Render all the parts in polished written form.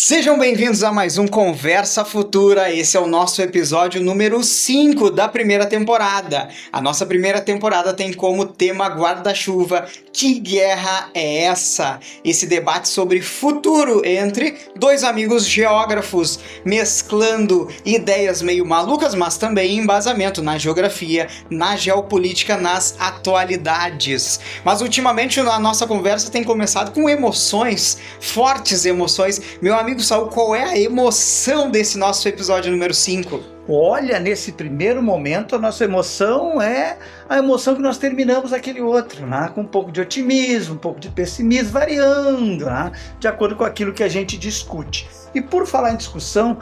Sejam bem-vindos a mais um Conversa Futura. Esse é o nosso episódio número 5 da primeira temporada. A nossa primeira temporada tem como tema guarda-chuva. Que guerra é essa? Esse debate sobre futuro entre dois amigos geógrafos, mesclando ideias meio malucas, mas também embasamento na geografia, na geopolítica, nas atualidades. Mas ultimamente a nossa conversa tem começado com emoções, fortes emoções. Meu amigo Saul, qual é a emoção desse nosso episódio número 5? Olha, nesse primeiro momento, a nossa emoção é a emoção que nós terminamos aquele outro, né? Com um pouco de otimismo, um pouco de pessimismo, variando, né? De acordo com aquilo que a gente discute. E por falar em discussão,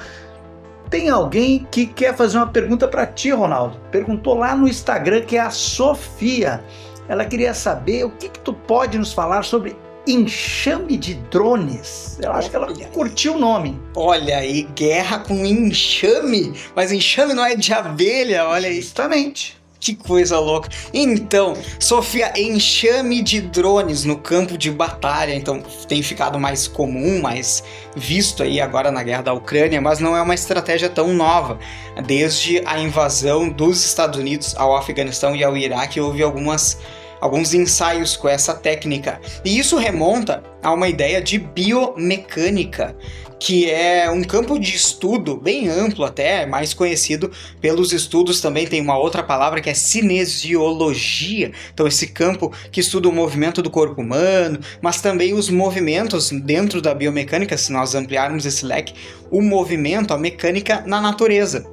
tem alguém que quer fazer uma pergunta para ti, Ronaldo. Perguntou lá no Instagram, que é a Sofia. Ela queria saber o que tu pode nos falar sobre enxame de drones. Eu acho que ela curtiu o nome. Olha aí, guerra com enxame? Mas enxame não é de abelha, olha aí. Justamente. Que coisa louca. Então, Sofia, enxame de drones no campo de batalha, então tem ficado mais comum, mais visto aí agora na guerra da Ucrânia, mas não é uma estratégia tão nova. Desde a invasão dos Estados Unidos ao Afeganistão e ao Iraque, houve alguns ensaios com essa técnica. E isso remonta a uma ideia de biomecânica, que é um campo de estudo bem amplo até, mais conhecido pelos estudos, também tem uma outra palavra que é cinesiologia. Então esse campo que estuda o movimento do corpo humano, mas também os movimentos dentro da biomecânica, se nós ampliarmos esse leque, o movimento, a mecânica na natureza.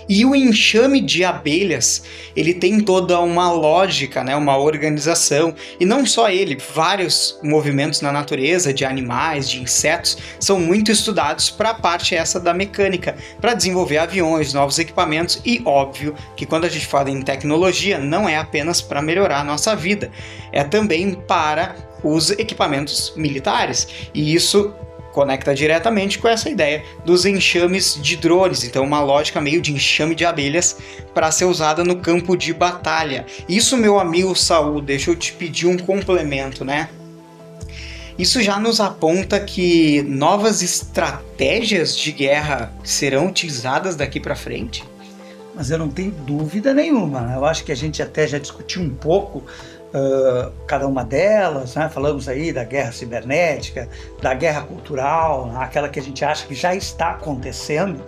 E o enxame de abelhas, ele tem toda uma lógica, né, uma organização, e não só ele, vários movimentos na natureza, de animais, de insetos, são muito estudados para a parte essa da mecânica, para desenvolver aviões, novos equipamentos, e óbvio que quando a gente fala em tecnologia, não é apenas para melhorar a nossa vida, é também para os equipamentos militares, e isso conecta diretamente com essa ideia dos enxames de drones, então uma lógica meio de enxame de abelhas para ser usada no campo de batalha. Isso, meu amigo Saul, deixa eu te pedir um complemento, né? Isso já nos aponta que novas estratégias de guerra serão utilizadas daqui para frente? Mas eu não tenho dúvida nenhuma. Eu acho que a gente até já discutiu um pouco cada uma delas, né? Falamos aí da guerra cibernética, da guerra cultural, aquela que a gente acha que já está acontecendo.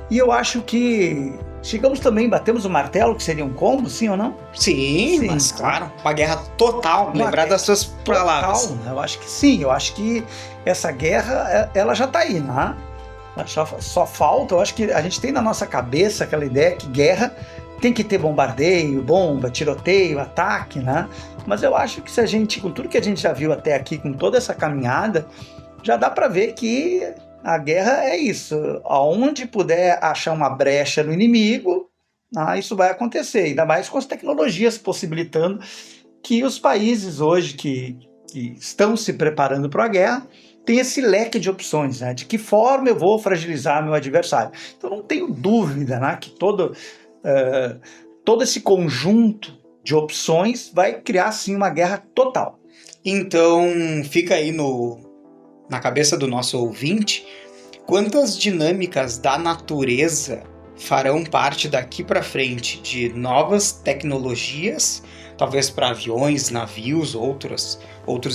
E eu acho que chegamos também, batemos o martelo, que seria um combo, sim ou não? Sim, mas claro, uma guerra total, lembrar das suas palavras. Eu acho que sim, eu acho que essa guerra, ela já está aí, né? Só falta, eu acho que a gente tem na nossa cabeça aquela ideia que guerra tem que ter bombardeio, bomba, tiroteio, ataque, né? Mas eu acho que se a gente, com tudo que a gente já viu até aqui, com toda essa caminhada, já dá para ver que a guerra é isso. Aonde puder achar uma brecha no inimigo, isso vai acontecer. Ainda mais com as tecnologias possibilitando que os países hoje que estão se preparando para a guerra tem esse leque de opções, né? De que forma eu vou fragilizar meu adversário. Então não tenho dúvida, né, que todo esse conjunto de opções vai criar sim uma guerra total. Então fica aí na cabeça do nosso ouvinte, quantas dinâmicas da natureza farão parte daqui para frente de novas tecnologias, talvez para aviões, navios, outros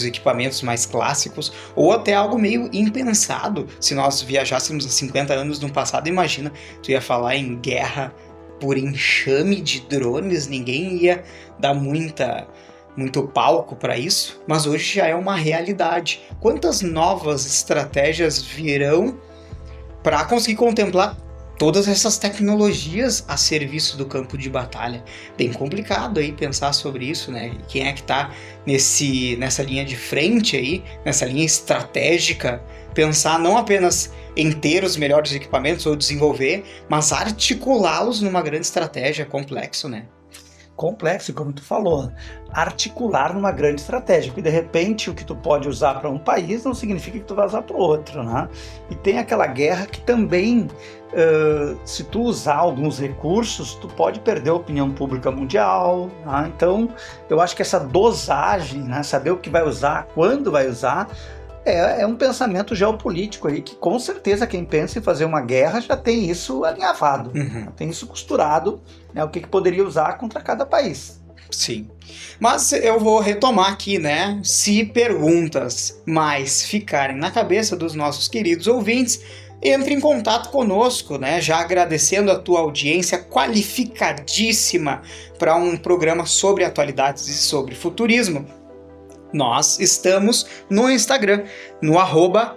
equipamentos mais clássicos, ou até algo meio impensado. Se nós viajássemos há 50 anos no passado, imagina, tu ia falar em guerra por enxame de drones, ninguém ia dar muito palco para isso, mas hoje já é uma realidade. Quantas novas estratégias virão para conseguir contemplar todas essas tecnologias a serviço do campo de batalha? Bem complicado aí pensar sobre isso, né? Quem é que está nessa linha de frente aí, nessa linha estratégica, pensar não apenas em ter os melhores equipamentos ou desenvolver, mas articulá-los numa grande estratégia. Complexo, né? Complexo, como tu falou, articular numa grande estratégia, porque de repente o que tu pode usar para um país não significa que tu vai usar para o outro, né? E tem aquela guerra que também, se tu usar alguns recursos, tu pode perder a opinião pública mundial, né? Então eu acho que essa dosagem, né, saber o que vai usar, quando vai usar, É um pensamento geopolítico aí que com certeza quem pensa em fazer uma guerra já tem isso alinhavado, já tem isso costurado, né, o que poderia usar contra cada país. Sim. Mas eu vou retomar aqui, né? Se perguntas mais ficarem na cabeça dos nossos queridos ouvintes, entre em contato conosco, né? Já agradecendo a tua audiência qualificadíssima para um programa sobre atualidades e sobre futurismo. Nós estamos no Instagram, no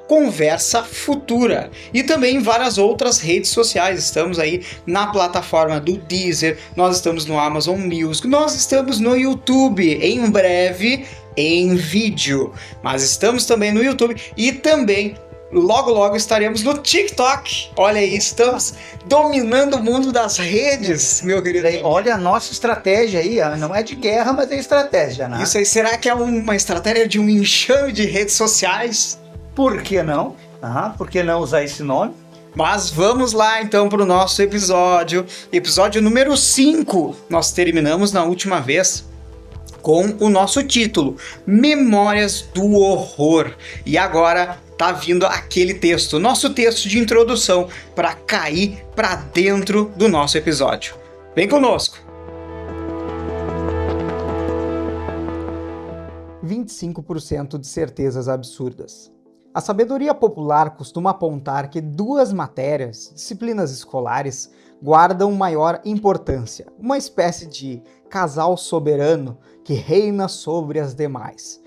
@Conversa Futura, e também em várias outras redes sociais. Estamos aí na plataforma do Deezer, nós estamos no Amazon Music, nós estamos no YouTube, em breve em vídeo, mas estamos também no YouTube e também logo estaremos no TikTok. Olha aí, estamos dominando o mundo das redes, meu querido. Olha a nossa estratégia aí, não é de guerra, mas é estratégia, né? Isso aí, será que é uma estratégia de um enxame de redes sociais? Por que não? Por que não usar esse nome? Mas vamos lá então para o nosso episódio número 5. Nós terminamos na última vez com o nosso título, Memórias do Horror. E agora tá vindo aquele texto, nosso texto de introdução, para cair para dentro do nosso episódio. Vem conosco! 25% de certezas absurdas. A sabedoria popular costuma apontar que 2 matérias, disciplinas escolares, guardam maior importância, uma espécie de casal soberano que reina sobre as demais.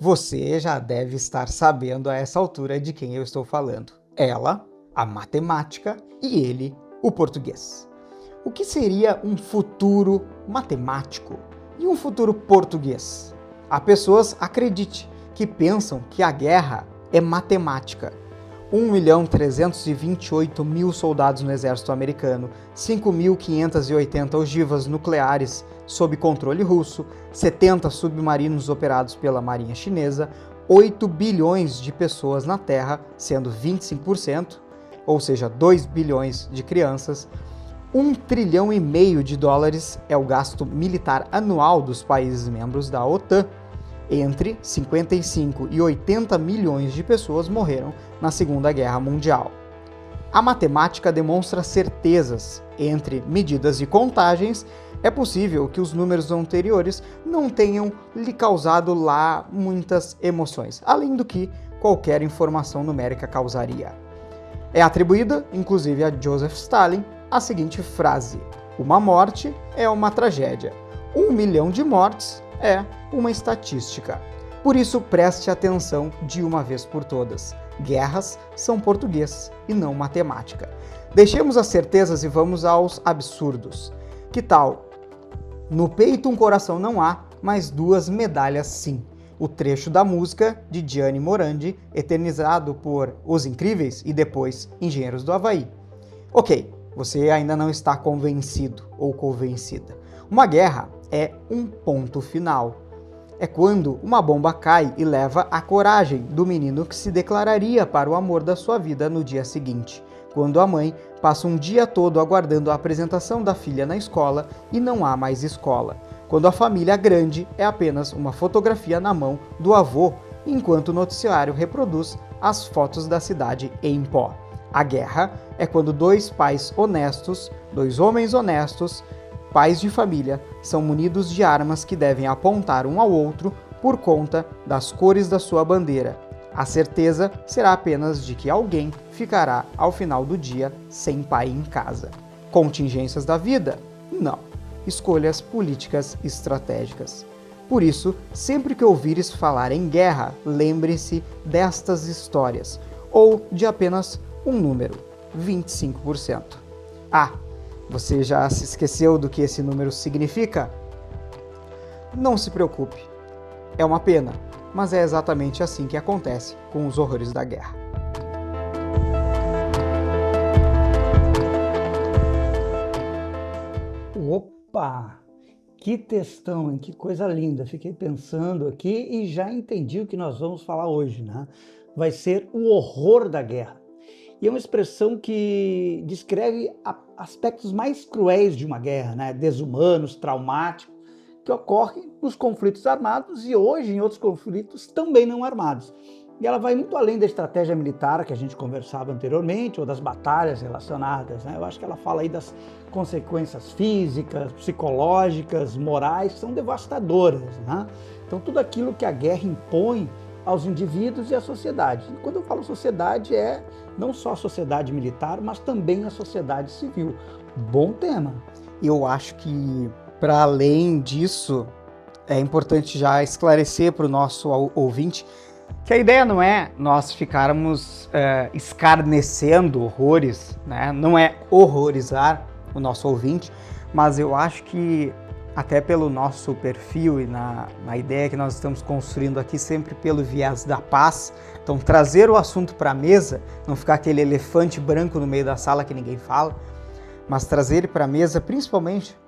Você já deve estar sabendo a essa altura de quem eu estou falando. Ela, a matemática, e ele, o português. O que seria um futuro matemático e um futuro português? Há pessoas, acredite, que pensam que a guerra é matemática. 1.328.000 soldados no exército americano, 5.580 ogivas nucleares sob controle russo, 70 submarinos operados pela marinha chinesa, 8 bilhões de pessoas na Terra, sendo 25%, ou seja, 2 bilhões de crianças, 1,5 trilhão de dólares é o gasto militar anual dos países membros da OTAN. Entre 55 e 80 milhões de pessoas morreram na Segunda Guerra Mundial. A matemática demonstra certezas. Entre medidas e contagens, é possível que os números anteriores não tenham lhe causado lá muitas emoções, além do que qualquer informação numérica causaria. É atribuída, inclusive a Joseph Stalin, a seguinte frase: uma morte é uma tragédia. 1 milhão de mortes é uma estatística. Por isso, preste atenção de uma vez por todas. Guerras são português e não matemática. Deixemos as certezas e vamos aos absurdos. Que tal? No peito um coração não há, mas 2 medalhas sim. O trecho da música de Gianni Morandi, eternizado por Os Incríveis e depois Engenheiros do Havaí. Ok, você ainda não está convencido ou convencida. Uma guerra é um ponto final. É quando uma bomba cai e leva a coragem do menino que se declararia para o amor da sua vida no dia seguinte. Quando a mãe passa um dia todo aguardando a apresentação da filha na escola e não há mais escola. Quando a família grande é apenas uma fotografia na mão do avô, enquanto o noticiário reproduz as fotos da cidade em pó. A guerra é quando 2 pais honestos, 2 homens honestos, pais de família, são munidos de armas que devem apontar um ao outro por conta das cores da sua bandeira. A certeza será apenas de que alguém ficará ao final do dia sem pai em casa. Contingências da vida? Não. Escolhas políticas estratégicas. Por isso, sempre que ouvires falar em guerra, lembre-se destas histórias, ou de apenas um número, 25%. Você já se esqueceu do que esse número significa? Não se preocupe. É uma pena, mas é exatamente assim que acontece com os horrores da guerra. Opa! Que textão, hein? Que coisa linda. Fiquei pensando aqui e já entendi o que nós vamos falar hoje, né? Vai ser o horror da guerra. E é uma expressão que descreve aspectos mais cruéis de uma guerra, né? Desumanos, traumáticos, que ocorrem nos conflitos armados e hoje em outros conflitos também não armados. E ela vai muito além da estratégia militar que a gente conversava anteriormente, ou das batalhas relacionadas, né? Eu acho que ela fala aí das consequências físicas, psicológicas, morais, que são devastadoras, né? Então tudo aquilo que a guerra impõe aos indivíduos e à sociedade. E quando eu falo sociedade, é não só a sociedade militar, mas também a sociedade civil. Bom tema. Eu acho que, para além disso, é importante já esclarecer para o nosso ouvinte que a ideia não é nós ficarmos escarnecendo horrores, né? Não é horrorizar o nosso ouvinte, mas eu acho que até pelo nosso perfil e na ideia que nós estamos construindo aqui, sempre pelo viés da paz, então trazer o assunto para a mesa, não ficar aquele elefante branco no meio da sala que ninguém fala, mas trazer ele para a mesa principalmente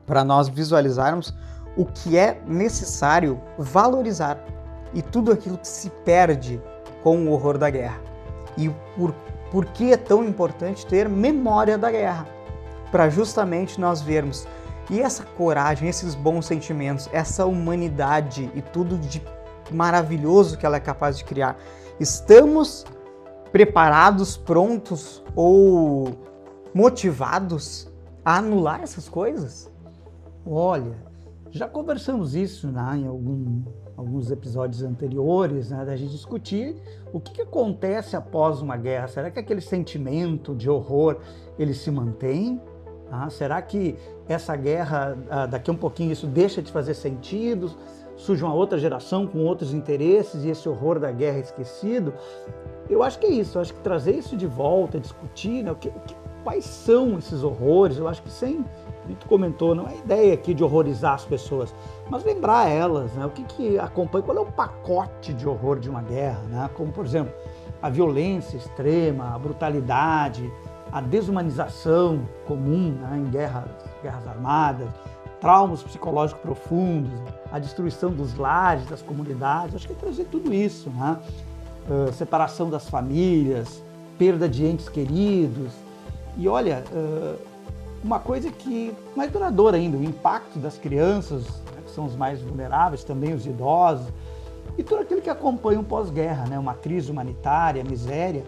para nós visualizarmos o que é necessário valorizar e tudo aquilo que se perde com o horror da guerra. E por que é tão importante ter memória da guerra? Para justamente nós vermos. E essa coragem, esses bons sentimentos, essa humanidade e tudo de maravilhoso que ela é capaz de criar. Estamos preparados, prontos ou motivados a anular essas coisas? Olha, já conversamos isso, né, em alguns episódios anteriores, né, da gente discutir o que acontece após uma guerra. Será que aquele sentimento de horror ele se mantém? Será que essa guerra, daqui a um pouquinho, isso deixa de fazer sentido? Surge uma outra geração com outros interesses e esse horror da guerra é esquecido? Eu acho que é isso. Eu acho que trazer isso de volta, discutir, né, quais são esses horrores. Eu acho que a gente comentou, não é a ideia aqui de horrorizar as pessoas, mas lembrar elas, né, o que acompanha, qual é o pacote de horror de uma guerra, né? Como, por exemplo, a violência extrema, a brutalidade, a desumanização comum, né, em guerras armadas, traumas psicológicos profundos, a destruição dos lares, das comunidades. Acho que é trazer tudo isso, né? Separação das famílias, perda de entes queridos. E olha, uma coisa que mais duradoura ainda, o impacto das crianças, né, que são os mais vulneráveis, também os idosos, e tudo aquilo que acompanha um pós-guerra, né? Uma crise humanitária, miséria,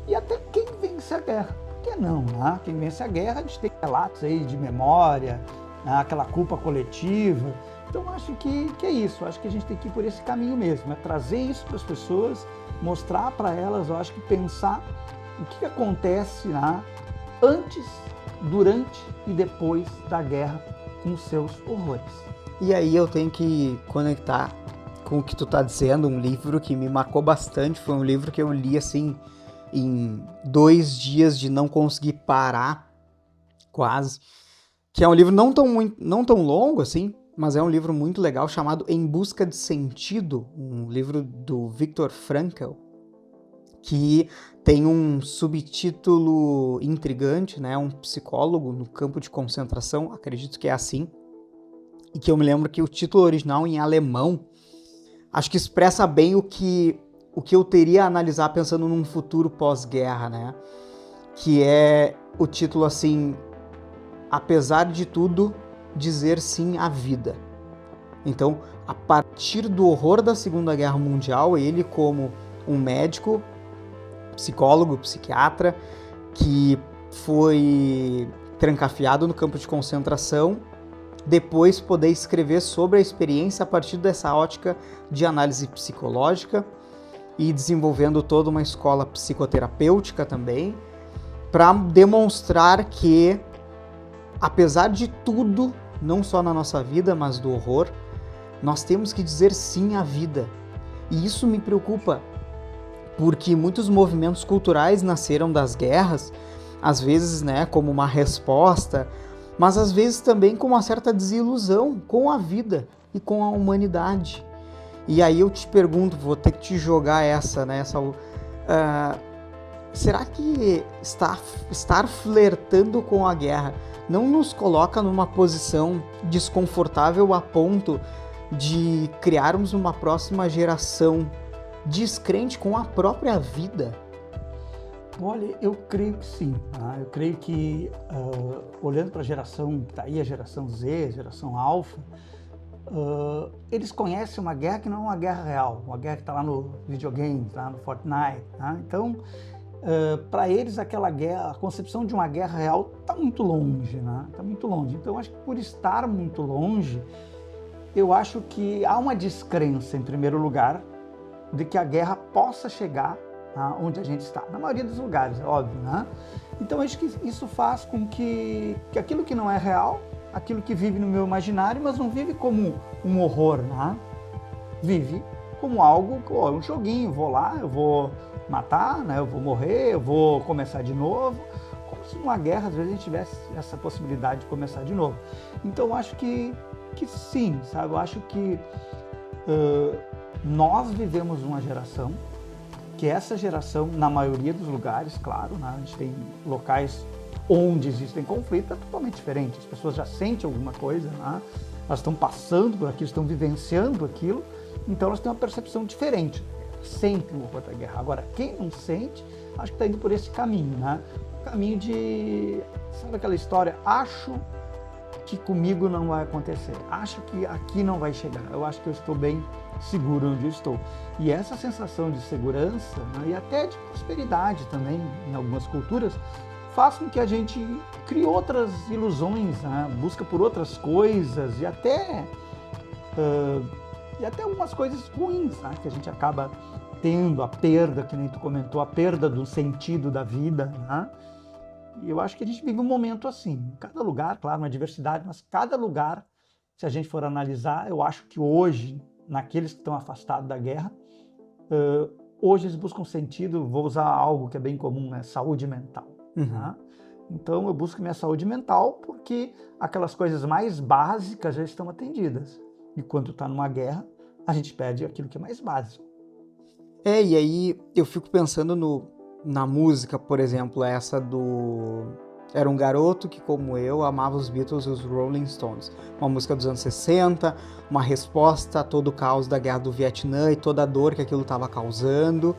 e até quem vence a guerra. Por que não? Né? Quem vence a guerra, a gente tem relatos aí de memória, né? Aquela culpa coletiva. Então acho que é isso, acho que a gente tem que ir por esse caminho mesmo, né? Trazer isso para as pessoas, mostrar para elas, eu acho que pensar o que acontece, né, antes, durante e depois da guerra com os seus horrores. E aí eu tenho que conectar com o que tu tá dizendo, um livro que me marcou bastante, foi um livro que eu li assim em 2 dias de não conseguir parar, quase, que é um livro não tão longo assim, mas é um livro muito legal chamado Em Busca de Sentido, um livro do Viktor Frankl, que tem um subtítulo intrigante, né? Um psicólogo no campo de concentração, acredito que é assim, e que eu me lembro que o título original em alemão, acho que expressa bem o que eu teria a analisar pensando num futuro pós-guerra, né? Que é o título assim, apesar de tudo, dizer sim à vida. Então, a partir do horror da Segunda Guerra Mundial, ele como um médico, psicólogo, psiquiatra, que foi trancafiado no campo de concentração, depois poder escrever sobre a experiência a partir dessa ótica de análise psicológica e desenvolvendo toda uma escola psicoterapêutica também, para demonstrar que, apesar de tudo, não só na nossa vida, mas do horror, nós temos que dizer sim à vida. E isso me preocupa, porque muitos movimentos culturais nasceram das guerras, às vezes, né, como uma resposta, mas às vezes também com uma certa desilusão com a vida e com a humanidade. E aí eu te pergunto, vou ter que te jogar essa, né, Saul? Será que estar flertando com a guerra não nos coloca numa posição desconfortável a ponto de criarmos uma próxima geração descrente com a própria vida? Olha, eu creio que sim. Eu creio que, olhando para a geração que está aí, a geração Z, a geração Alfa, eles conhecem uma guerra que não é uma guerra real, uma guerra que está lá no videogame, lá no Fortnite, né? Então, para eles aquela guerra, a concepção de uma guerra real está muito longe, né? Está muito longe. Então, acho que por estar muito longe, eu acho que há uma descrença, em primeiro lugar, de que a guerra possa chegar onde a gente está. Na maioria dos lugares, é óbvio, né? Então, acho que isso faz com que aquilo que não é real, aquilo que vive no meu imaginário, mas não vive como um horror, né? Vive como algo, um joguinho, vou lá, eu vou matar, né? Eu vou morrer, eu vou começar de novo. Como se numa guerra, às vezes, a gente tivesse essa possibilidade de começar de novo. Então, eu acho que sim, sabe? Eu acho que nós vivemos uma geração, que essa geração, na maioria dos lugares, claro, né? A gente tem locais onde existem conflitos, é totalmente diferente. As pessoas já sentem alguma coisa, né? Elas estão passando por aquilo, estão vivenciando aquilo, então elas têm uma percepção diferente. Sentem o horror da guerra. Agora, quem não sente, acho que está indo por esse caminho, né? O caminho de, sabe aquela história, acho que comigo não vai acontecer, acho que aqui não vai chegar, eu acho que eu estou bem seguro onde eu estou. E essa sensação de segurança, né, e até de prosperidade também, em algumas culturas, faz com que a gente crie outras ilusões, né, busca por outras coisas e até algumas coisas ruins, né, que a gente acaba tendo, a perda, que nem tu comentou, a perda do sentido da vida, né? E eu acho que a gente vive um momento assim, cada lugar, claro, uma diversidade, mas cada lugar, se a gente for analisar, eu acho que hoje, naqueles que estão afastados da guerra, hoje eles buscam sentido, vou usar algo que é bem comum, né? Saúde mental. Uhum. Né? Então eu busco minha saúde mental porque aquelas coisas mais básicas já estão atendidas. E quando está numa guerra, a gente perde aquilo que é mais básico. E aí eu fico pensando na música, por exemplo, essa do... Era um garoto que, como eu, amava os Beatles e os Rolling Stones. Uma música dos anos 60, uma resposta a todo o caos da Guerra do Vietnã e toda a dor que aquilo estava causando.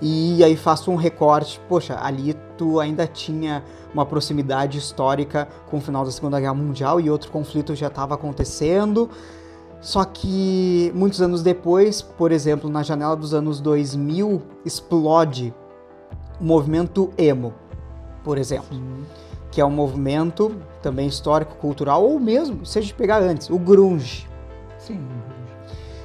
E aí faço um recorte, poxa, ali tu ainda tinha uma proximidade histórica com o final da Segunda Guerra Mundial e outro conflito já estava acontecendo. Só que muitos anos depois, por exemplo, na janela dos anos 2000, explode o movimento emo, por exemplo. Sim. Que é um movimento também histórico-cultural, ou mesmo, se a gente pegar antes, o grunge. Sim.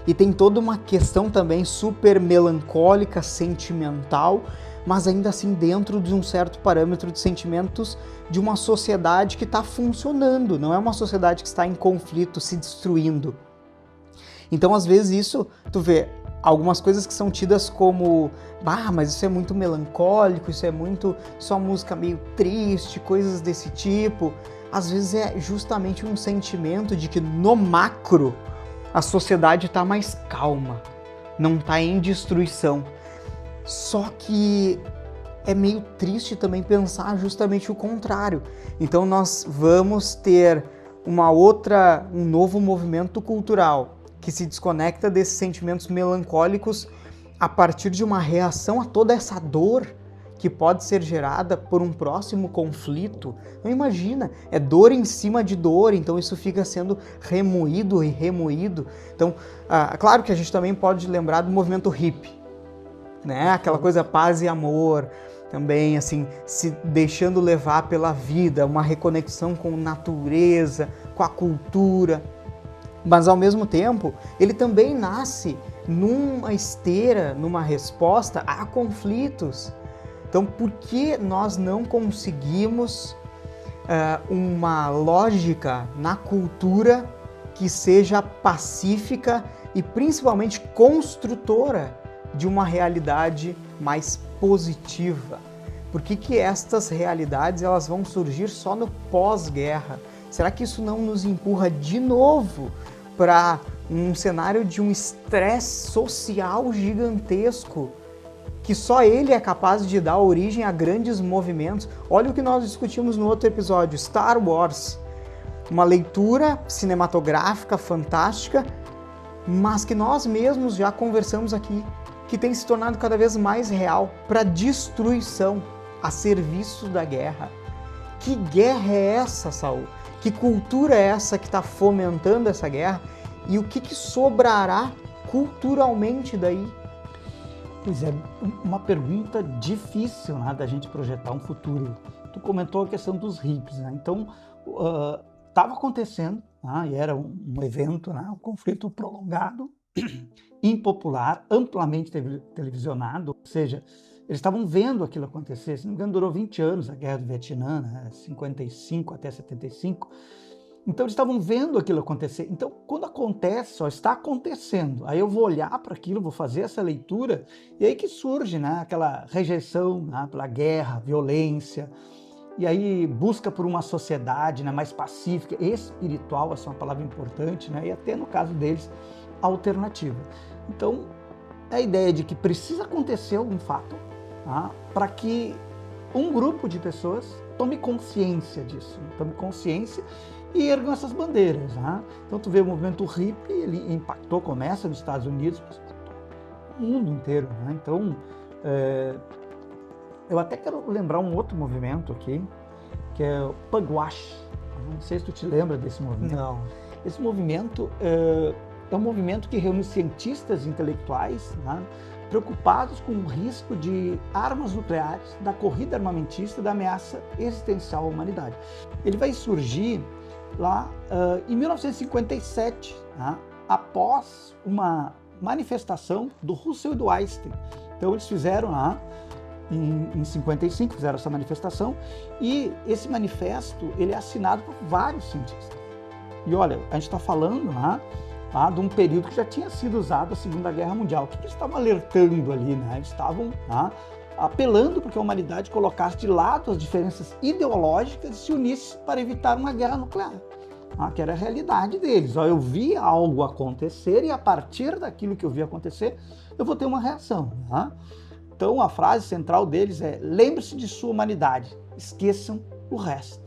E tem toda uma questão também super melancólica, sentimental, mas ainda assim dentro de um certo parâmetro de sentimentos de uma sociedade que está funcionando, não é uma sociedade que está em conflito, se destruindo. Então, às vezes, isso, tu vê, algumas coisas que são tidas como, mas isso é muito melancólico, isso é muito só música meio triste, coisas desse tipo. Às vezes é justamente um sentimento de que no macro a sociedade está mais calma, não está em destruição. Só que é meio triste também pensar justamente o contrário. Então nós vamos ter um novo movimento cultural que se desconecta desses sentimentos melancólicos a partir de uma reação a toda essa dor que pode ser gerada por um próximo conflito. Não imagina, é dor em cima de dor, então isso fica sendo remoído e remoído. Então, claro que a gente também pode lembrar do movimento hippie, né? Aquela coisa paz e amor, também assim, se deixando levar pela vida, uma reconexão com a natureza, com a cultura. Mas, ao mesmo tempo, ele também nasce numa esteira, numa resposta a conflitos. Então, por que nós não conseguimos uma lógica na cultura que seja pacífica e, principalmente, construtora de uma realidade mais positiva? Por que estas realidades elas vão surgir só no pós-guerra? Será que isso não nos empurra de novo para um cenário de um estresse social gigantesco, que só ele é capaz de dar origem a grandes movimentos? Olha o que nós discutimos no outro episódio, Star Wars. Uma leitura cinematográfica fantástica, mas que nós mesmos já conversamos aqui, que tem se tornado cada vez mais real para destruição, a serviço da guerra. Que guerra é essa, Saul? Que cultura é essa que está fomentando essa guerra? E o que sobrará culturalmente daí? Pois é, uma pergunta difícil, né, da gente projetar um futuro. Tu comentou a questão dos hippies, né? Então, estava acontecendo, né, e era um evento, né, um conflito prolongado, impopular, amplamente televisionado, ou seja, eles estavam vendo aquilo acontecer. Se não me engano, durou 20 anos a Guerra do Vietnã, né, 55 até 75. Então eles estavam vendo aquilo acontecer. Então quando acontece, só está acontecendo. Aí eu vou olhar para aquilo, vou fazer essa leitura, e aí que surge, né, aquela rejeição, né, pela guerra, violência, e aí busca por uma sociedade, né, mais pacífica, espiritual, essa é uma palavra importante, né, e até no caso deles, alternativa. Então a ideia de que precisa acontecer algum fato, tá, para que um grupo de pessoas tome consciência disso, tome consciência e ergam essas bandeiras, né? Então tu vê o movimento hippie, ele começa nos Estados Unidos, mas impactou o mundo inteiro, né? Então, eu até quero lembrar um outro movimento aqui, que é o Pugwash. Não sei se tu te lembra desse movimento. Não. Esse movimento é um movimento que reúne cientistas intelectuais, né, preocupados com o risco de armas nucleares, da corrida armamentista, da ameaça existencial à humanidade. Ele vai surgir lá em 1957, né, após uma manifestação do Russell e do Einstein. Então eles fizeram lá, em 55, fizeram essa manifestação, e esse manifesto ele é assinado por vários cientistas. E olha, a gente está falando lá de um período que já tinha sido usado a Segunda Guerra Mundial. O que eles estavam alertando ali, né? Eles estavam apelando para que a humanidade colocasse de lado as diferenças ideológicas e se unisse para evitar uma guerra nuclear, que era a realidade deles. Eu vi algo acontecer e a partir daquilo que eu vi acontecer, eu vou ter uma reação. Então a frase central deles é: lembre-se de sua humanidade, esqueçam o resto.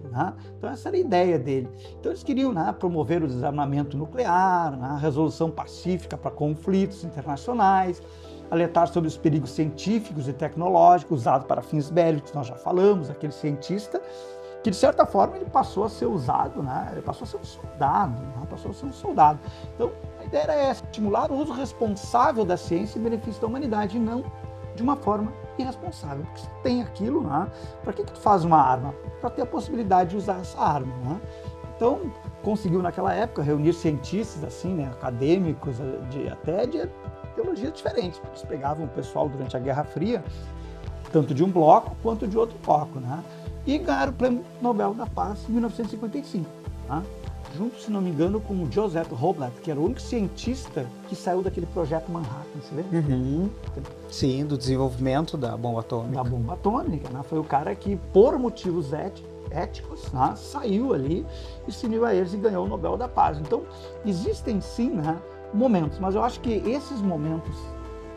Então essa era a ideia dele. Então eles queriam promover o desarmamento nuclear, a resolução pacífica para conflitos internacionais, alertar sobre os perigos científicos e tecnológicos usados para fins bélicos. Nós já falamos, aquele cientista que de certa forma ele passou a ser usado, ele passou a ser um soldado, Então a ideia era essa: estimular o uso responsável da ciência em benefício da humanidade, e não de uma forma irresponsável. Porque se tem aquilo, para que tu faz uma arma? Para ter a possibilidade de usar essa arma. Então, conseguiu naquela época reunir cientistas assim, acadêmicos, até de teologias diferentes. Eles pegavam o pessoal durante a Guerra Fria, tanto de um bloco quanto de outro bloco, e ganharam o Prêmio Nobel da Paz em 1955. Junto, se não me engano, com o Joseph Hoblat, que era o único cientista que saiu daquele projeto Manhattan, você lembra? Uhum. Sim, do desenvolvimento da bomba atômica. Da bomba atômica, foi o cara que, por motivos éticos, saiu ali e se uniu a eles e ganhou o Nobel da Paz. Então, existem sim momentos, mas eu acho que esses momentos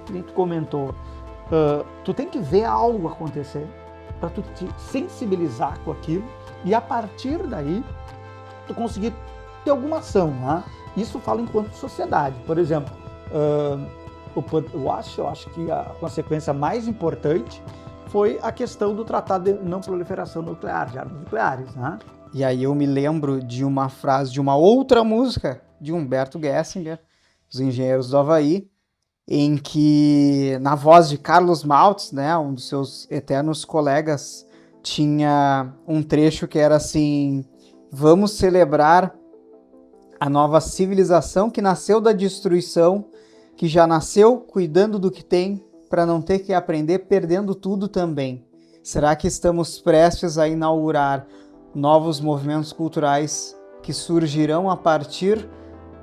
que tu comentou, tu tem que ver algo acontecer para tu te sensibilizar com aquilo e a partir daí tu conseguir ter alguma ação. Isso fala enquanto sociedade. Por exemplo, eu acho que a consequência mais importante foi a questão do Tratado de Não Proliferação Nuclear, de armas nucleares. E aí eu me lembro de uma frase de uma outra música de Humberto Gessinger, Os Engenheiros do Havaí, em que, na voz de Carlos Maltz, um dos seus eternos colegas, tinha um trecho que era assim: vamos celebrar a nova civilização que nasceu da destruição, que já nasceu cuidando do que tem, para não ter que aprender perdendo tudo também. Será que estamos prestes a inaugurar novos movimentos culturais que surgirão a partir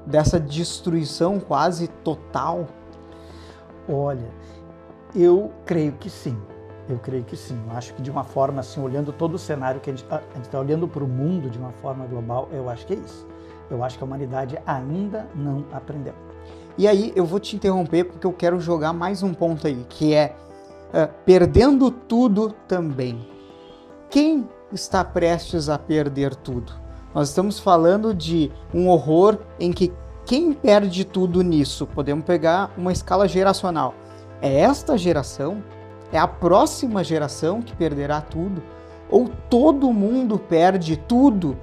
dessa destruição quase total? Olha, eu creio que sim. Eu acho que de uma forma assim, olhando todo o cenário que a gente está olhando para o mundo de uma forma global, eu acho que é isso. Eu acho que a humanidade ainda não aprendeu. E aí eu vou te interromper porque eu quero jogar mais um ponto aí, que é perdendo tudo também. Quem está prestes a perder tudo? Nós estamos falando de um horror em que quem perde tudo nisso? Podemos pegar uma escala geracional. É esta geração? É a próxima geração que perderá tudo? Ou todo mundo perde tudo,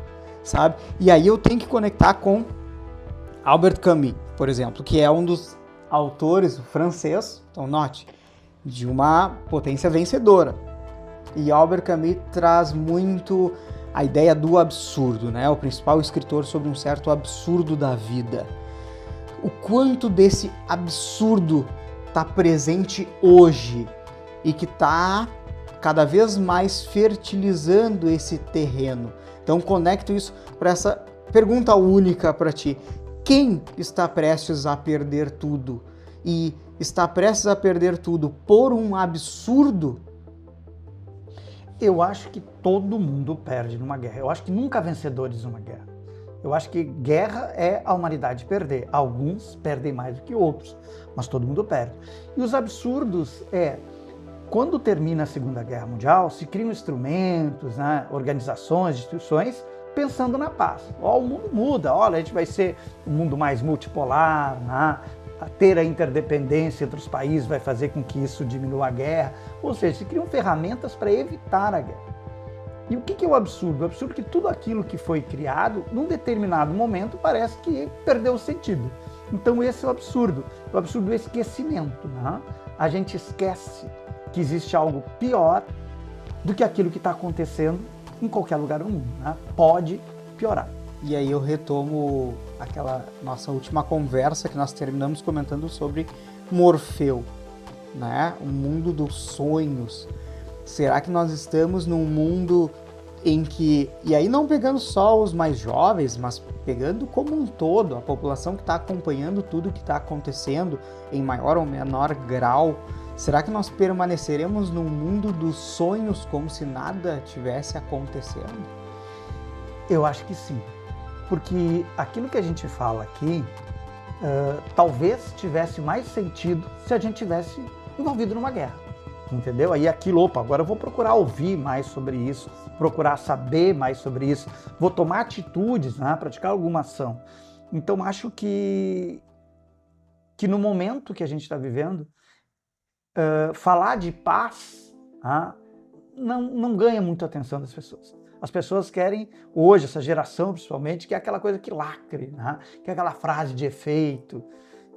sabe? E aí eu tenho que conectar com Albert Camus, por exemplo, que é um dos autores francês, então note, de uma potência vencedora. E Albert Camus traz muito a ideia do absurdo, né? O principal escritor sobre um certo absurdo da vida. O quanto desse absurdo está presente hoje e que está cada vez mais fertilizando esse terreno. Então conecto isso para essa pergunta única para ti. Quem está prestes a perder tudo? E está prestes a perder tudo por um absurdo? Eu acho que todo mundo perde numa guerra. Eu acho que nunca há vencedores numa guerra. Eu acho que guerra é a humanidade perder. Alguns perdem mais do que outros, mas todo mundo perde. E os absurdos quando termina a Segunda Guerra Mundial, se criam instrumentos, né, organizações, instituições, pensando na paz. O mundo muda, olha, a gente vai ser um mundo mais multipolar, né? Ter a interdependência entre os países vai fazer com que isso diminua a guerra. Ou seja, se criam ferramentas para evitar a guerra. E o que é o absurdo? O absurdo é que tudo aquilo que foi criado, num determinado momento, parece que perdeu o sentido. Então esse é o absurdo do esquecimento. Né? A gente esquece que existe algo pior do que aquilo que está acontecendo em qualquer lugar do mundo. Né? Pode piorar. E aí eu retomo aquela nossa última conversa que nós terminamos comentando sobre Morfeu, né? O mundo dos sonhos. Será que nós estamos num mundo em que, e aí não pegando só os mais jovens, mas pegando como um todo, a população que está acompanhando tudo que está acontecendo em maior ou menor grau, será que nós permaneceremos num mundo dos sonhos como se nada tivesse acontecendo? Eu acho que sim. Porque aquilo que a gente fala aqui, talvez tivesse mais sentido se a gente tivesse envolvido numa guerra, entendeu? Aí aquilo, agora eu vou procurar ouvir mais sobre isso, procurar saber mais sobre isso, vou tomar atitudes, né, praticar alguma ação. Então acho que no momento que a gente está vivendo, falar de paz não ganha muito a atenção das pessoas. As pessoas querem, hoje, essa geração principalmente, que é aquela coisa que lacre, né? Que é aquela frase de efeito.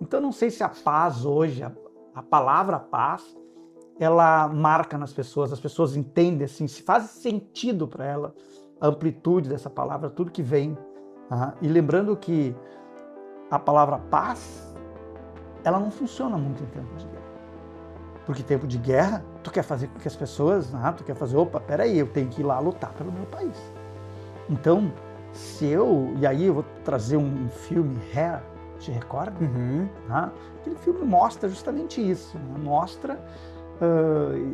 Então não sei se a paz hoje, a palavra paz, ela marca nas pessoas, as pessoas entendem, assim, se faz sentido para ela a amplitude dessa palavra, tudo que vem. E lembrando que a palavra paz, ela não funciona muito em tempos de guerra. Porque tempo de guerra, tu quer fazer com que as pessoas, peraí, eu tenho que ir lá lutar pelo meu país. Então, e aí eu vou trazer um filme, Hair, te recorda? Uhum. Aquele filme mostra justamente isso, né? Mostra,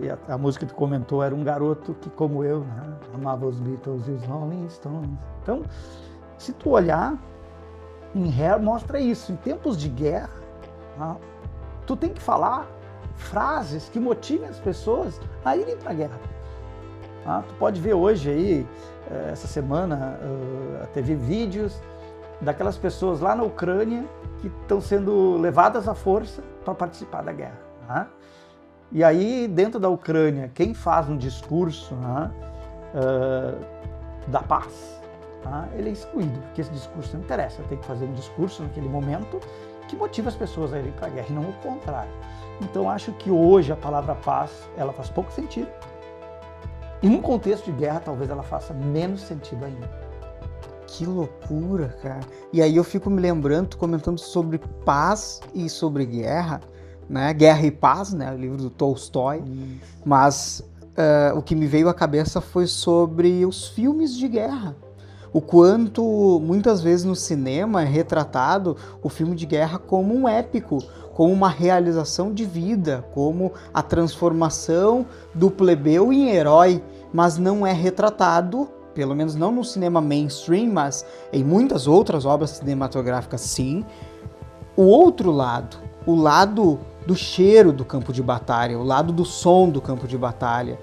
e a música que tu comentou era um garoto que, como eu, né, amava os Beatles e os Rolling Stones. Então, se tu olhar, em Hair mostra isso, em tempos de guerra, tu tem que falar frases que motivem as pessoas a irem para a guerra. Tu pode ver hoje aí, essa semana, teve vídeos daquelas pessoas lá na Ucrânia que estão sendo levadas à força para participar da guerra. E aí, dentro da Ucrânia, quem faz um discurso da paz, ele é excluído, porque esse discurso não interessa. Tem que fazer um discurso naquele momento que motiva as pessoas a irem para a guerra, e não o contrário. Então, acho que hoje a palavra paz, ela faz pouco sentido. E num contexto de guerra, talvez ela faça menos sentido ainda. Que loucura, cara. E aí eu fico me lembrando, comentando sobre paz e sobre guerra, né? Guerra e Paz, né? O livro do Tolstói. Mas o que me veio à cabeça foi sobre os filmes de guerra. O quanto, muitas vezes no cinema, é retratado o filme de guerra como um épico, como uma realização de vida, como a transformação do plebeu em herói, mas não é retratado, pelo menos não no cinema mainstream, mas em muitas outras obras cinematográficas sim, o outro lado, o lado do cheiro do campo de batalha, o lado do som do campo de batalha,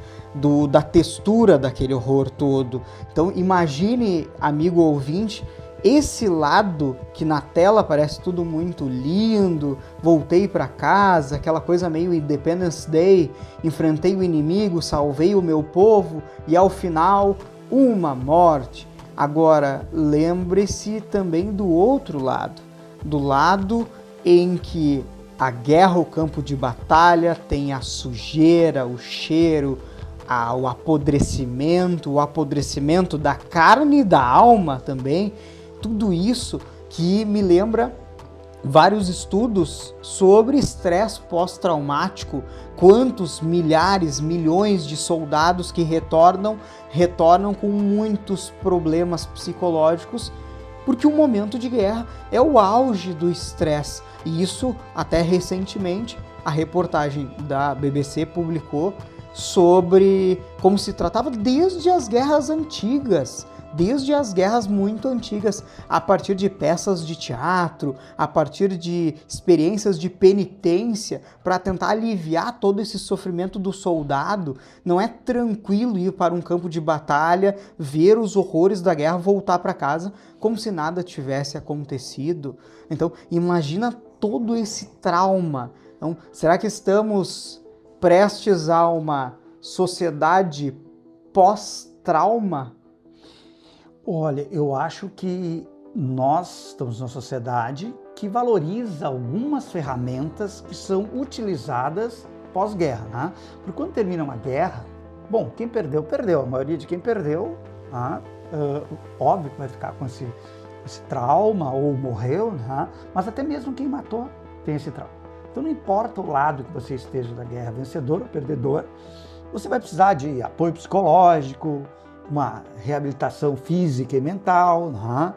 da textura daquele horror todo. Então imagine, amigo ouvinte, esse lado que na tela parece tudo muito lindo, voltei para casa, aquela coisa meio Independence Day, enfrentei o inimigo, salvei o meu povo e ao final uma morte. Agora lembre-se também do outro lado, do lado em que a guerra, o campo de batalha, tem a sujeira, o cheiro, o apodrecimento da carne e da alma também, tudo isso que me lembra vários estudos sobre estresse pós-traumático, quantos milhares, milhões de soldados que retornam com muitos problemas psicológicos, porque o momento de guerra é o auge do estresse. E isso, até recentemente, a reportagem da BBC publicou sobre como se tratava desde as guerras antigas, desde as guerras muito antigas, a partir de peças de teatro, a partir de experiências de penitência, para tentar aliviar todo esse sofrimento do soldado. Não é tranquilo ir para um campo de batalha, ver os horrores da guerra, voltar para casa como se nada tivesse acontecido. Então, imagina todo esse trauma. Então, será que estamos prestes a uma sociedade pós-trauma? Olha, eu acho que nós estamos numa sociedade que valoriza algumas ferramentas que são utilizadas pós-guerra, né? Porque quando termina uma guerra, bom, quem perdeu, perdeu. A maioria de quem perdeu, né? Óbvio que vai ficar com esse trauma ou morreu, né? Mas até mesmo quem matou tem esse trauma. Então não importa o lado que você esteja da guerra, vencedor ou perdedor, você vai precisar de apoio psicológico, uma reabilitação física e mental, né?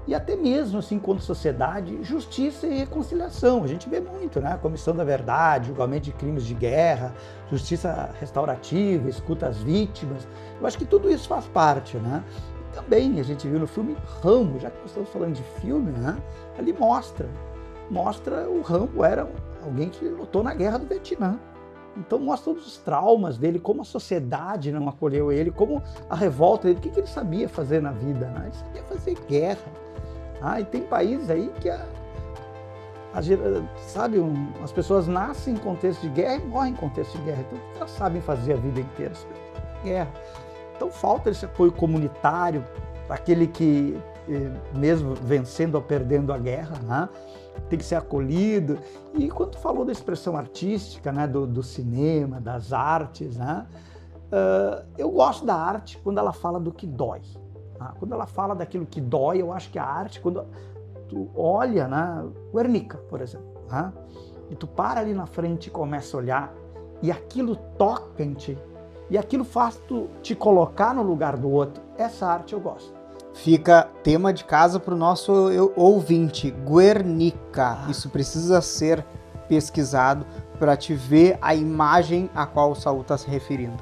E até mesmo, assim, enquanto sociedade, justiça e reconciliação. A gente vê muito, né? Comissão da Verdade, julgamento de crimes de guerra, justiça restaurativa, escuta as vítimas. Eu acho que tudo isso faz parte, né? E também a gente viu no filme Rambo, já que nós estamos falando de filme, né? Ali mostra o Rambo era alguém que lutou na guerra do Vietnã. Então mostra todos os traumas dele, como a sociedade não acolheu ele, como a revolta dele, o que ele sabia fazer na vida, né? Ele sabia fazer guerra. E tem países aí que as pessoas nascem em contexto de guerra e morrem em contexto de guerra. Então elas sabem fazer a vida inteira, guerra. Então falta esse apoio comunitário para aquele que, mesmo vencendo ou perdendo a guerra, né? Tem que ser acolhido. E quando tu falou da expressão artística, né, do cinema, das artes, né, eu gosto da arte quando ela fala do que dói. Tá? Quando ela fala daquilo que dói, eu acho que a arte, quando tu olha, né, Guernica, por exemplo, né, e tu para ali na frente e começa a olhar, e aquilo toca em ti, e aquilo faz tu te colocar no lugar do outro, essa arte eu gosto. Fica tema de casa para o nosso ouvinte, Guernica. Isso precisa ser pesquisado para te ver a imagem a qual o Saul está se referindo.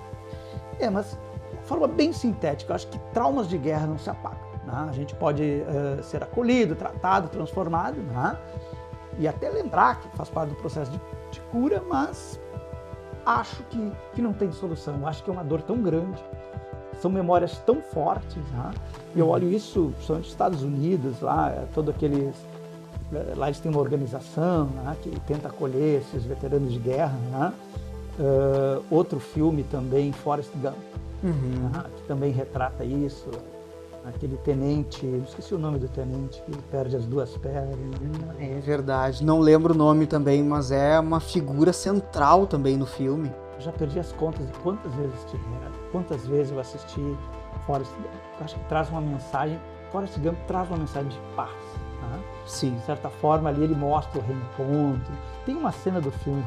Mas de forma bem sintética, eu acho que traumas de guerra não se apagam. Né? A gente pode ser acolhido, tratado, transformado, né? E até lembrar que faz parte do processo de cura, mas acho que não tem solução. Eu acho que é uma dor tão grande. São memórias tão fortes, né? E eu olho isso, principalmente nos Estados Unidos, lá eles têm uma organização, né, que tenta acolher esses veteranos de guerra, né? Outro filme também, Forrest Gump, né, que também retrata isso. Aquele tenente, não esqueci o nome do tenente, que perde as duas pernas. É verdade, não lembro o nome também, mas é uma figura central também no filme. Eu já perdi as contas de quantas vezes eu assisti Forrest Gump. Eu acho que traz uma mensagem, Forrest Gump traz uma mensagem de paz. Né? Sim. De certa forma ali ele mostra o reencontro. Tem uma cena do filme,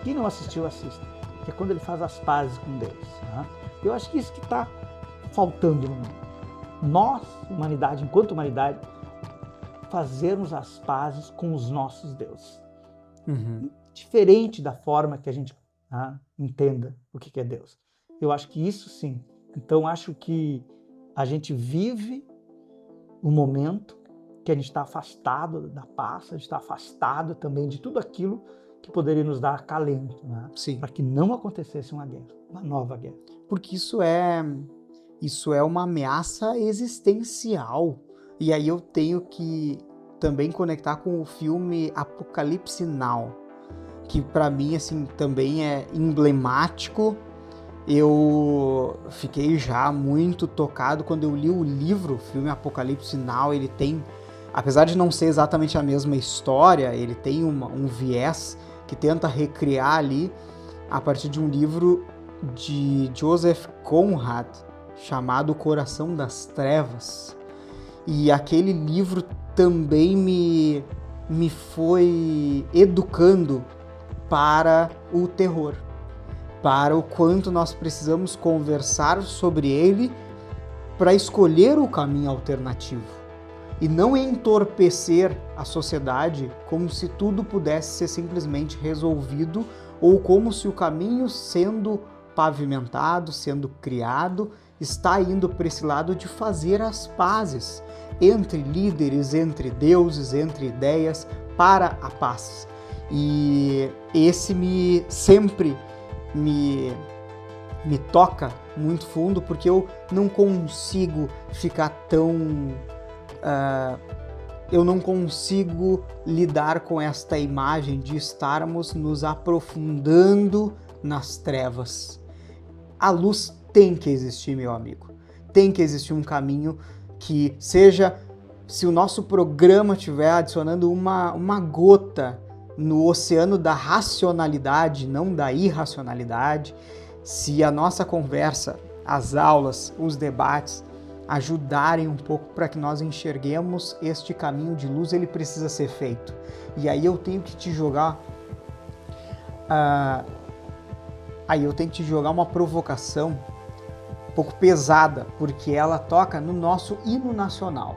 quem não assistiu, assista, que é quando ele faz as pazes com Deus. Né? Eu acho que isso que está faltando no mundo. Nós, humanidade, enquanto humanidade, fazermos as pazes com os nossos deuses. Diferente da forma que a gente entenda o que é Deus. Eu acho que isso sim. Então acho que a gente vive um momento que a gente está afastado da paz, a gente está afastado também de tudo aquilo que poderia nos dar acalento, né? Para que não acontecesse uma guerra, uma nova guerra. Porque isso é uma ameaça existencial. E aí eu tenho que também conectar com o filme Apocalipse Now, que para mim assim também é emblemático. Eu fiquei já muito tocado quando eu li o livro, o filme Apocalipse Now. Ele tem apesar de não ser exatamente a mesma história, ele tem um viés que tenta recriar ali a partir de um livro de Joseph Conrad, chamado O Coração das Trevas. E aquele livro também me foi educando para o terror, para o quanto nós precisamos conversar sobre ele para escolher o caminho alternativo e não entorpecer a sociedade como se tudo pudesse ser simplesmente resolvido ou como se o caminho sendo pavimentado, sendo criado, está indo para esse lado de fazer as pazes entre líderes, entre deuses, entre ideias, para a paz. E esse sempre me toca muito fundo, porque eu não consigo ficar tão... eu não consigo lidar com esta imagem de estarmos nos aprofundando nas trevas. A luz tem que existir, meu amigo. Tem que existir um caminho que seja, se o nosso programa estiver adicionando uma gota no oceano da racionalidade, não da irracionalidade, se a nossa conversa, as aulas, os debates ajudarem um pouco para que nós enxerguemos este caminho de luz, ele precisa ser feito. E aí eu tenho que te jogar uma provocação um pouco pesada, porque ela toca no nosso hino nacional.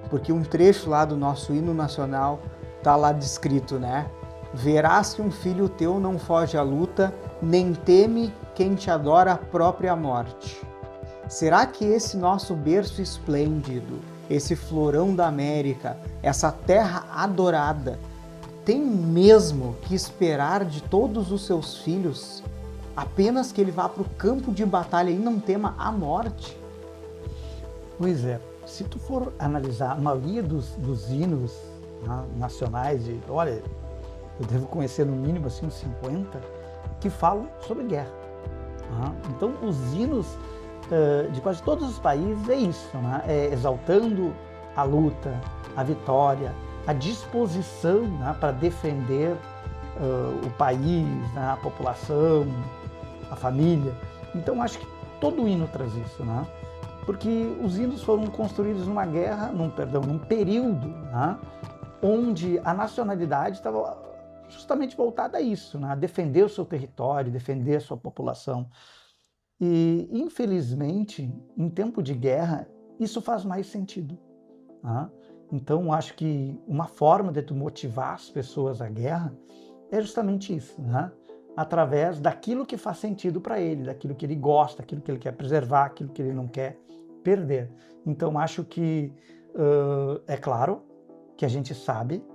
Porque um trecho lá do nosso hino nacional tá lá descrito, né? Verás que um filho teu não foge à luta, nem teme quem te adora a própria morte. Será que esse nosso berço esplêndido, esse florão da América, essa terra adorada, tem mesmo que esperar de todos os seus filhos apenas que ele vá para o campo de batalha e não tema a morte? Pois é, se tu for analisar a maioria dos hinos nacionais, olha, eu devo conhecer no mínimo assim 50, que falam sobre guerra. Então os hinos de quase todos os países é isso, né? É exaltando a luta, a vitória, a disposição, né, para defender o país, né, a população, a família. Então acho que todo hino traz isso, né? Porque os hinos foram construídos numa guerra, num período, né, onde a nacionalidade estava justamente voltada a isso, né, a defender o seu território, defender a sua população. E, infelizmente, em tempo de guerra, isso faz mais sentido. Né? Então, acho que uma forma de tu motivar as pessoas à guerra é justamente isso, né? Através daquilo que faz sentido para ele, daquilo que ele gosta, aquilo que ele quer preservar, aquilo que ele não quer perder. Então, acho que, é claro, que a gente sabe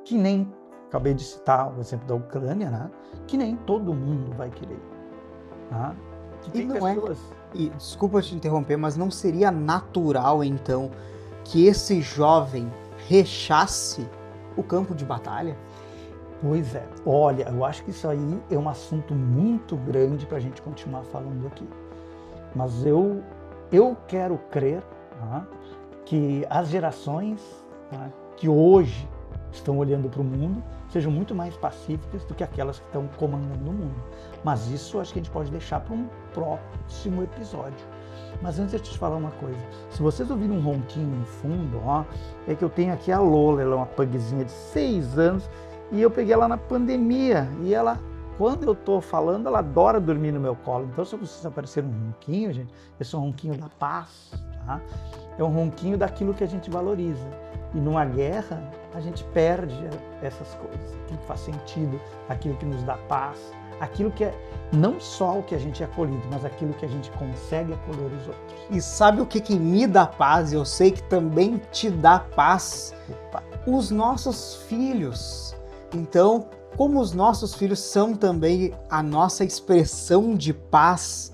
que nem, acabei de citar o exemplo da Ucrânia, né? Que nem todo mundo vai querer. Né? E não pessoas... desculpa te interromper, mas não seria natural, então, que esse jovem rechace o campo de batalha? Pois é. Olha, eu acho que isso aí é um assunto muito grande para a gente continuar falando aqui. Mas eu quero crer, né, que as gerações, né, que hoje estão olhando para o mundo sejam muito mais pacíficas do que aquelas que estão comandando o mundo. Mas isso acho que a gente pode deixar para um próximo episódio. Mas antes de te falar uma coisa, se vocês ouvirem um ronquinho no fundo, é que eu tenho aqui a Lola, ela é uma pugzinha de 6 anos, e eu peguei ela na pandemia, e ela, quando eu tô falando, ela adora dormir no meu colo. Então, se vocês aparecerem um ronquinho, gente, esse é um ronquinho da paz, tá? É um ronquinho daquilo que a gente valoriza. E numa guerra, a gente perde essas coisas, aquilo que faz sentido, aquilo que nos dá paz, aquilo que é não só o que a gente é acolhido, mas aquilo que a gente consegue acolher os outros. E sabe o que me dá paz? Eu sei que também te dá paz. Opa. Os nossos filhos. Então, como os nossos filhos são também a nossa expressão de paz,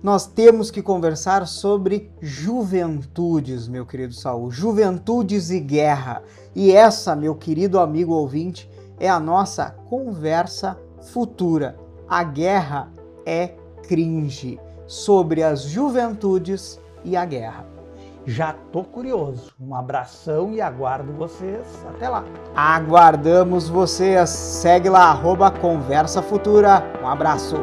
nós temos que conversar sobre juventudes, meu querido Saul. Juventudes e guerra. E essa, meu querido amigo ouvinte, é a nossa conversa futura. A guerra é cringe. Sobre as juventudes e a guerra. Já tô curioso. Um abração e aguardo vocês. Até lá. Aguardamos vocês. Segue lá, @Conversa Futura. Um abraço.